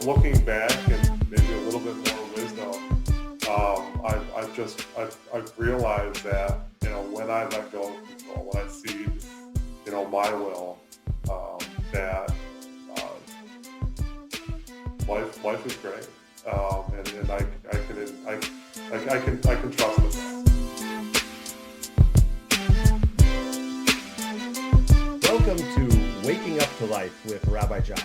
looking back and maybe a little bit more wisdom, I've realized that, when I let go of control, when I cede, my will, that life is great, and I can trust the process. Welcome to Waking Up to Life with Rabbi Josh,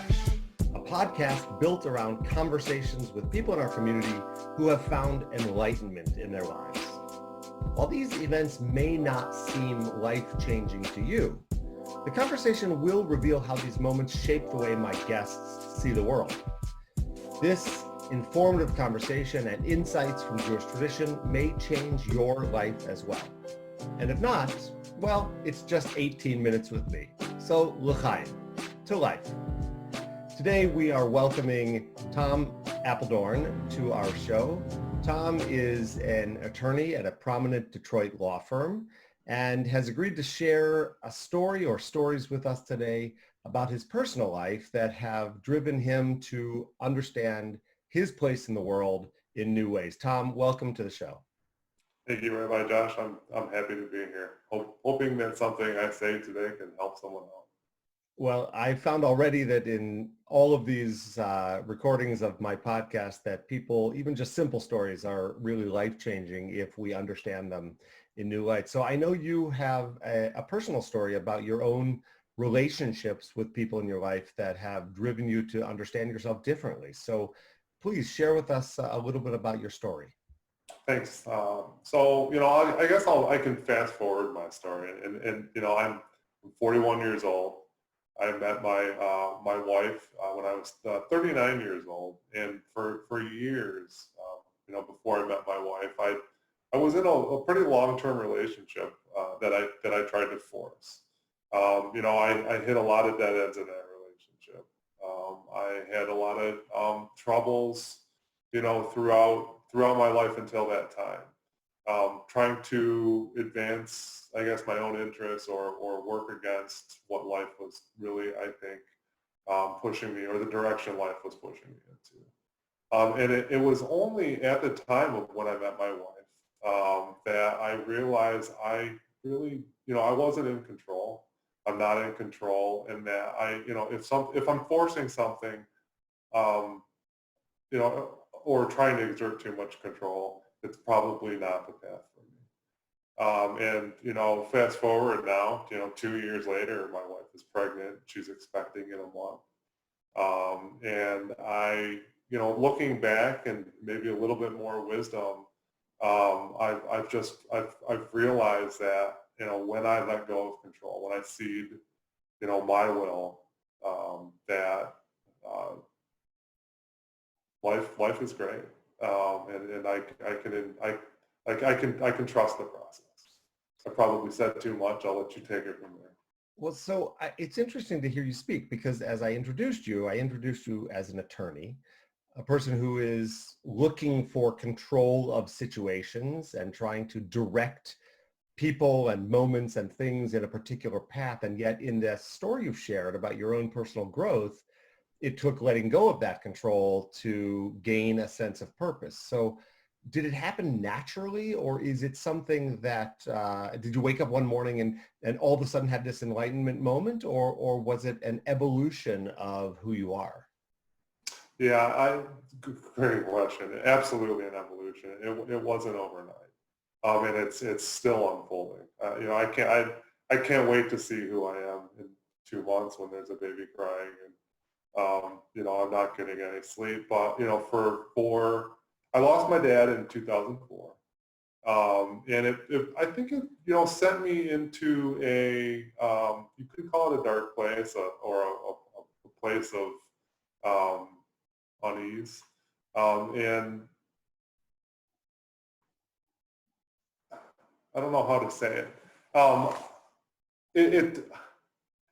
a podcast built around conversations with people in our community who have found enlightenment in their lives. While these events may not seem life-changing to you, the conversation will reveal how these moments shape the way my guests see the world. This informative conversation and insights from Jewish tradition may change your life as well. And if not, well, it's just 18 minutes with me. So, l'chaim, to life. Today we are welcoming Tom Appledorn to our show. Tom is an attorney at a prominent Detroit law firm and has agreed to share a story or stories with us today about his personal life that have driven him to understand his place in the world in new ways. Tom, welcome to the show. Thank you, Rabbi Josh. I'm happy to be here. Hoping that something I say today can help someone else. Well, I found already that in all of these recordings of my podcast that people, even just simple stories, are really life-changing if we understand them in new light. So I know you have a personal story about your own relationships with people in your life that have driven you to understand yourself differently. So please share with us a little bit about your story. Thanks. I guess I can fast forward my story, and I'm 41 years old. I met my wife when I was 39 years old, and for years, before I met my wife, I was in a pretty long-term relationship that I tried to force. I hit a lot of dead ends in that relationship. I had a lot of troubles, throughout my life until that time, trying to advance, I guess, my own interests or work against what life was really, I think, pushing me, or the direction life was pushing me into. And it was only at the time of when I met my wife that I realized I really, I wasn't in control. I'm not in control, and that if I'm forcing something, or trying to exert too much control, it's probably not the path for me. Fast forward now, 2 years later, my wife is pregnant. She's expecting in a month. And I, looking back and maybe a little bit more wisdom, I've realized that, when I let go of control, when I cede, my will, that life is great, and I can trust the process. I probably said too much. I'll let you take it from there. Well, so it's interesting to hear you speak, because as I introduced you as an attorney, a person who is looking for control of situations and trying to direct people and moments and things in a particular path. And yet in the story you've shared about your own personal growth, it took letting go of that control to gain a sense of purpose. So did it happen naturally, or is it something that, did you wake up one morning and all of a sudden have this enlightenment moment, or was it an evolution of who you are? Yeah, great question. Absolutely an evolution. It wasn't overnight. And it's still unfolding. I can't wait to see who I am in 2 months when there's a baby crying, and I'm not getting any sleep. But I lost my dad in 2004, and I think it sent me into you could call it a dark place, or a place of unease, and I don't know how to say it.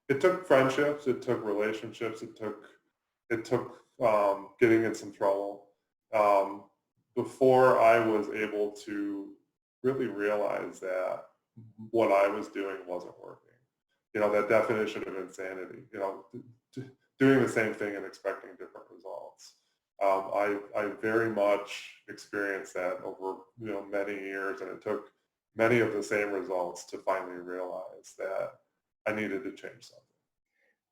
It took friendships, it took relationships, it took getting in some trouble before I was able to really realize that what I was doing wasn't working. That definition of insanity. Doing the same thing and expecting different results. I very much experienced that over, many years, and it took many of the same results to finally realize that I needed to change something.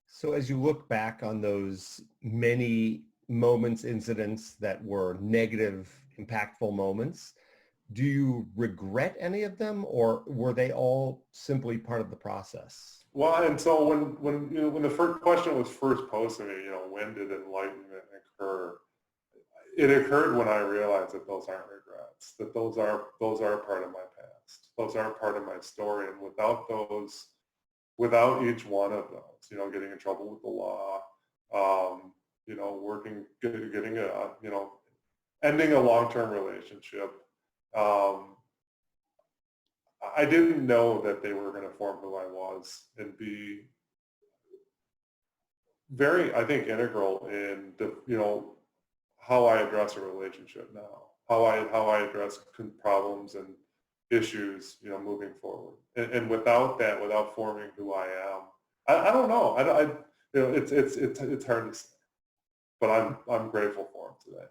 So as you look back on those many moments, incidents that were negative, impactful moments, do you regret any of them, or were they all simply part of the process? Well, and so when the first question was first posed to me, when did enlightenment occur? It occurred when I realized that those aren't regrets, that those are part of my past. Those are part of my story. And without each one of those, getting in trouble with the law, getting ending a long-term relationship, I didn't know that they were going to form who I was and be very, I think, integral in how I address a relationship now, how I address problems and issues, moving forward. And without that, without forming who I am, I don't know. It's hard to say, but I'm grateful for them today.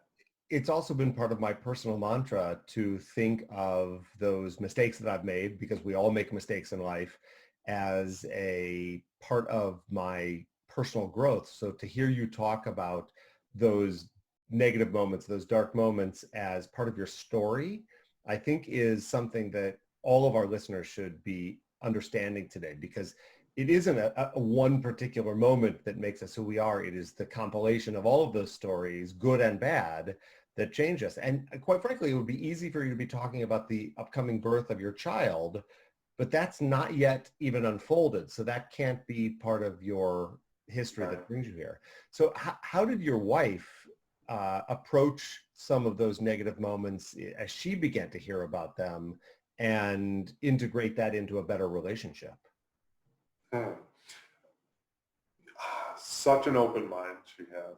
It's also been part of my personal mantra to think of those mistakes that I've made, because we all make mistakes in life, as a part of my personal growth. So to hear you talk about those negative moments, those dark moments as part of your story, I think is something that all of our listeners should be understanding today, because it isn't a one particular moment that makes us who we are. It is the compilation of all of those stories, good and bad, that change us. And quite frankly, it would be easy for you to be talking about the upcoming birth of your child, but that's not yet even unfolded. So that can't be part of your history that brings you here. So how did your wife approach some of those negative moments as she began to hear about them and integrate that into a better relationship? Such an open mind she has.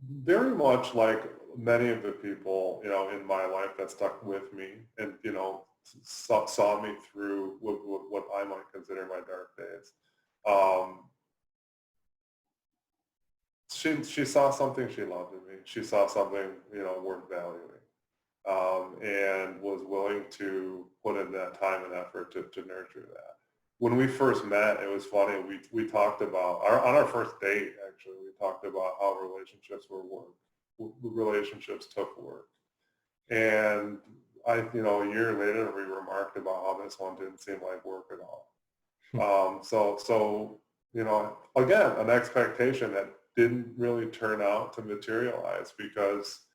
Very much like many of the people, in my life that stuck with me and, saw me through what I might consider my dark days. She saw something she loved in me. She saw something, worth valuing, and was willing to put in that time and effort to nurture that. When we first met, it was funny. We talked about on our first date. Actually, we talked about how relationships took work, and a year later, we remarked about how this one didn't seem like work at all. So again, an expectation that didn't really turn out to materialize, because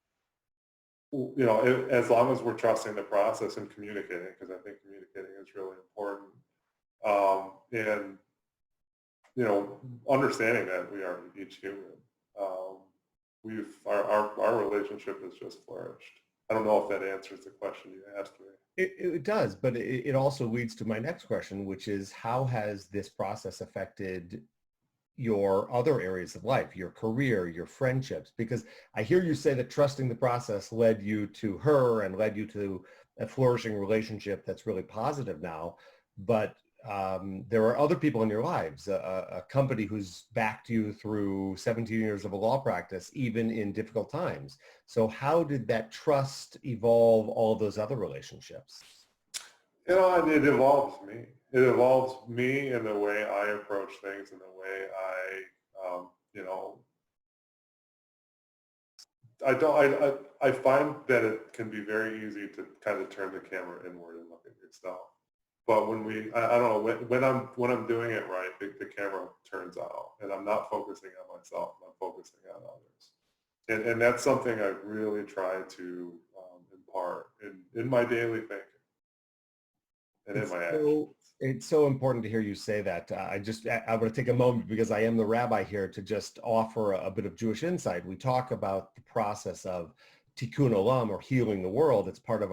as long as we're trusting the process and communicating, because I think communicating is really important. And understanding that we are each human, our relationship has just flourished. I don't know if that answers the question you asked me. It does, but it also leads to my next question, which is, how has this process affected your other areas of life, your career, your friendships? Because I hear you say that trusting the process led you to her and led you to a flourishing relationship that's really positive now. But there are other people in your lives, a company who's backed you through 17 years of a law practice, even in difficult times. So how did that trust evolve all those other relationships? It evolves me. It evolves me in the way I approach things, in the way I find that it can be very easy to kind of turn the camera inward and look at yourself. But I don't know, when I'm doing it right, the camera turns out, and I'm not focusing on myself, I'm focusing on others. And that's something I really try to impart in my daily thinking and in my actions. It's so important to hear you say that. I want to take a moment, because I am the rabbi here, to just offer a bit of Jewish insight. We talk about the process of tikkun olam, or healing the world. It's part of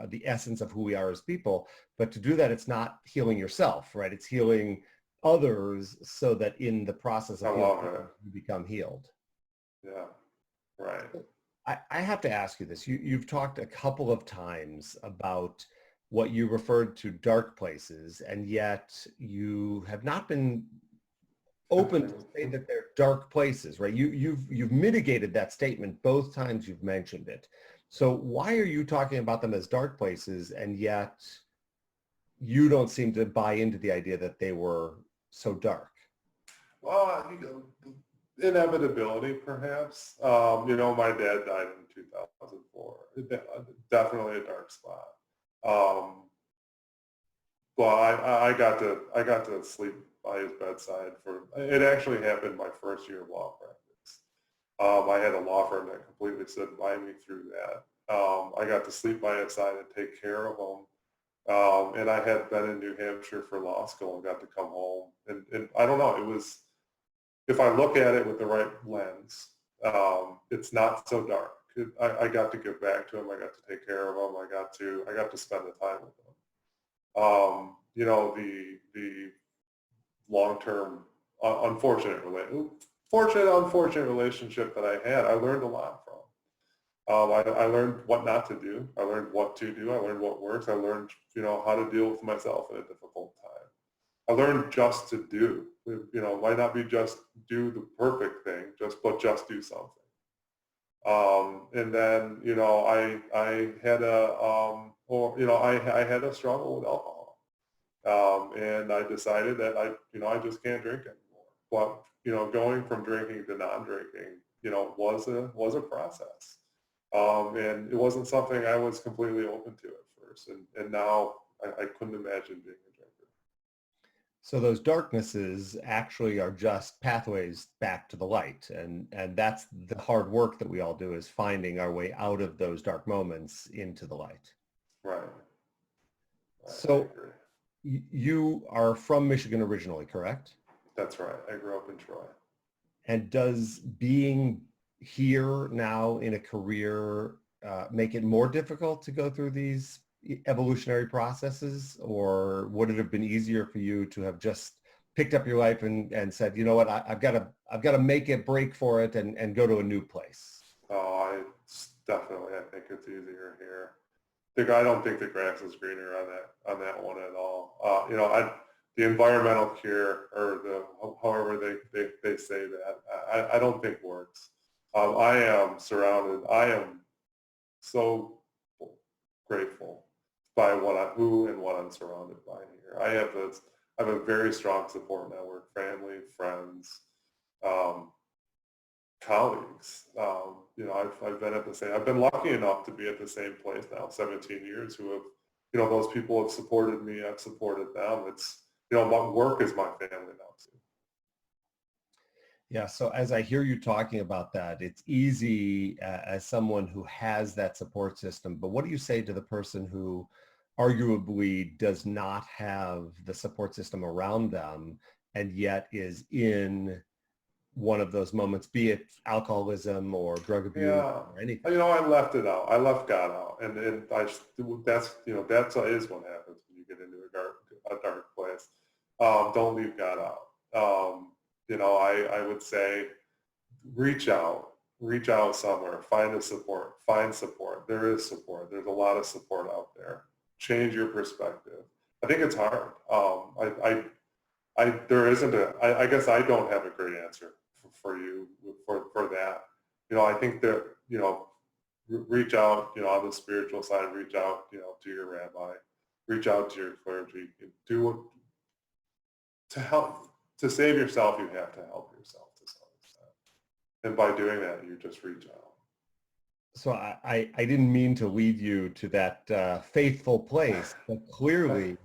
the essence of who we are as people. But to do that, it's not healing yourself, right? It's healing others, so that in the process of healing, you become healed. Yeah, right. I have to ask you this. You've talked a couple of times about what you referred to dark places, and yet you have not been open to say that they're dark places, right? You've mitigated that statement both times you've mentioned it. So why are you talking about them as dark places, and yet you don't seem to buy into the idea that they were so dark? Well, inevitability, perhaps. My dad died in 2004. Definitely a dark spot. Well, I got to sleep by his bedside it actually happened my first year of law practice. I had a law firm that completely stood by me through that. I got to sleep by his side and take care of him. And I had been in New Hampshire for law school and got to come home. And I don't know, if I look at it with the right lens, it's not so dark. I got to give back to him. I got to take care of him. I got to spend the time with him. The long-term unfortunate relationship that I had, I learned a lot from. I learned what not to do. I learned what to do. I learned what works. I learned, how to deal with myself in a difficult time. I learned just to do. Might not be just do the perfect thing, but just do something. And then, I had I had a struggle with alcohol. And I decided that I just can't drink anymore. But, going from drinking to non-drinking, was a process. And it wasn't something I was completely open to at first. And now I couldn't imagine being a drinker. So those darknesses actually are just pathways back to the light. And that's the hard work that we all do, is finding our way out of those dark moments into the light. Right. So you are from Michigan originally, correct? That's right. I grew up in Troy. And does being here now in a career make it more difficult to go through these evolutionary processes, or would it have been easier for you to have just picked up your life and said, you know what, I've got to make a break for it and go to a new place? Oh, I think it's easier here. I don't think the grass is greener on that one at all. The environmental cure, or however they say that, I don't think works. I am so grateful by who and what I'm surrounded by here. I have a very strong support network: family, friends, colleagues. I've been lucky enough to be at the same place now 17 years, who have, those people have supported me. I've supported them. It's, my work is my family now too. Yeah. So as I hear you talking about that, it's easy as someone who has that support system, but what do you say to the person who arguably does not have the support system around them and yet is in one of those moments, be it alcoholism or drug abuse or anything? I left it out. I left God out. And that's is what happens when you get into a dark place. Don't leave God out. I would say reach out somewhere, find support. There is support. There's a lot of support out there. Change your perspective. I think it's hard. I guess I don't have a great answer for you for that. I think that, reach out, on the spiritual side, reach out, to your rabbi, reach out to your clergy, to save yourself, you have to help yourself to some extent. And by doing that, you just reach out. So I didn't mean to lead you to that faithful place, but clearly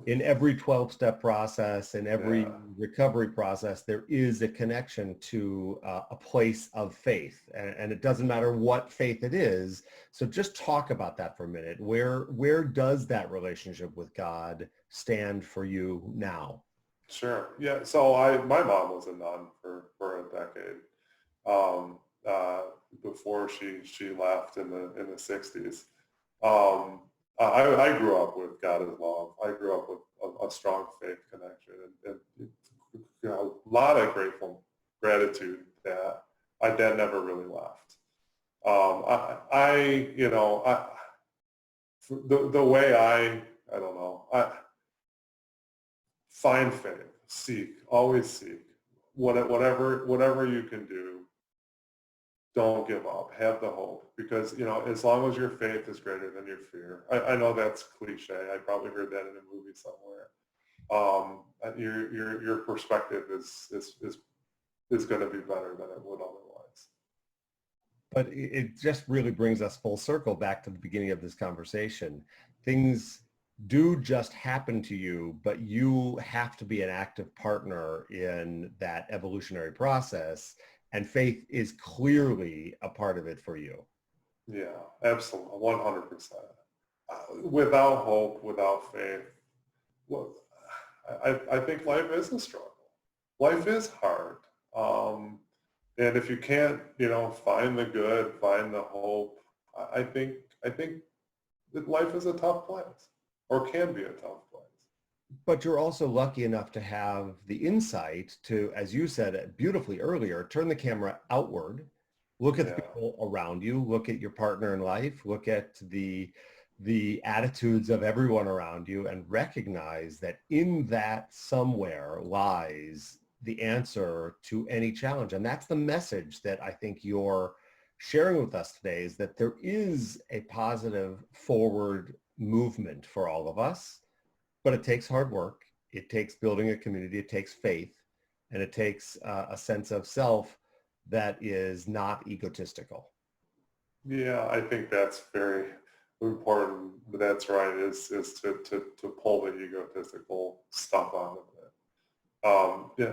in every 12-step process, in every recovery process, there is a connection to a place of faith. And it doesn't matter what faith it is. So just talk about that for a minute. Where does that relationship with God stand for you now? Sure. Yeah. So my mom was a nun for a decade. Before she left in the 60s. I grew up with God as well. I grew up with a strong faith connection and a lot of gratitude that my dad never really left. The way I don't know, I find faith, always seek, whatever you can do, don't give up. Have the hope, because as long as your faith is greater than your fear. I know that's cliche. I probably heard that in a movie somewhere. Your perspective is going to be better than it would otherwise. But it just really brings us full circle back to the beginning of this conversation. Things do just happen to you, but you have to be an active partner in that evolutionary process, and faith is clearly a part of it for you. Yeah, absolutely, 100%. Without hope, without faith, well, I think life is a struggle. Life is hard. And if you can't, find the good, find the hope, I think that life is a tough place, or can be a tough place. But you're also lucky enough to have the insight to, as you said beautifully earlier, turn the camera outward, look at the people around you, look at your partner in life, look at the attitudes of everyone around you, and recognize that in that somewhere lies the answer to any challenge. And that's the message that I think you're sharing with us today, is that there is a positive forward movement for all of us. But it takes hard work. It takes building a community. It takes faith, and it takes a sense of self that is not egotistical. Yeah, I think that's very important. But that's right. Is to pull the egotistical stuff out of it,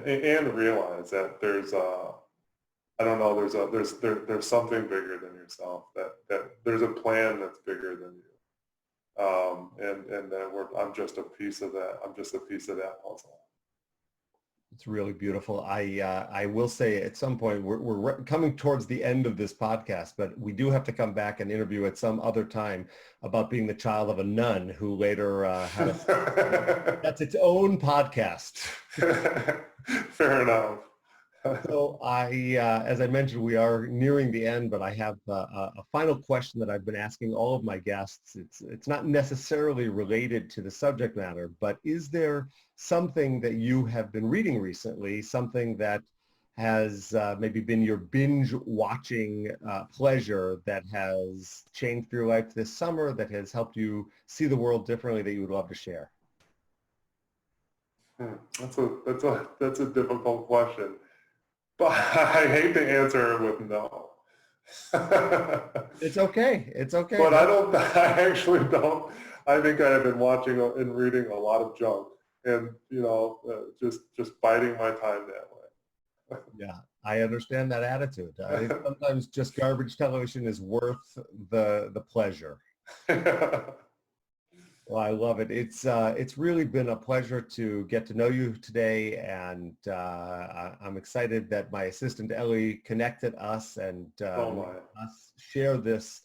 and realize that there's there's something bigger than yourself. That there's a plan that's bigger than you. And that I'm just a piece of that. I'm just a piece of that puzzle. It's really beautiful. I will say at some point we're coming towards the end of this podcast, but we do have to come back and interview at some other time about being the child of a nun who later had that's its own podcast. Fair enough. So as I mentioned, we are nearing the end, but I have a final question that I've been asking all of my guests. It's not necessarily related to the subject matter, but is there something that you have been reading recently, something that has maybe been your binge watching pleasure that has changed your life this summer, that has helped you see the world differently, that you would love to share? That's a difficult question. But I hate to answer it with no. It's okay. It's okay. But I actually don't. I think I have been watching and reading a lot of junk, and just biding my time that way. Yeah, I understand that attitude. Sometimes just garbage television is worth the pleasure. Well, I love it. It's really been a pleasure to get to know you today, and I'm excited that my assistant Ellie connected us and us share this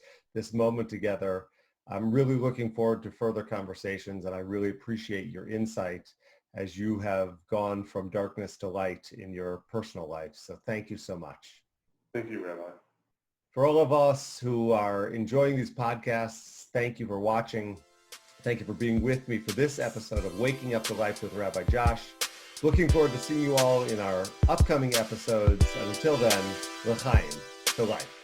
moment together. I'm really looking forward to further conversations, and I really appreciate your insight as you have gone from darkness to light in your personal life. So thank you so much. Thank you, Rabbi. For all of us who are enjoying these podcasts, thank you for watching. Thank you for being with me for this episode of Waking Up to Life with Rabbi Josh. Looking forward to seeing you all in our upcoming episodes. And until then, l'chaim, to life.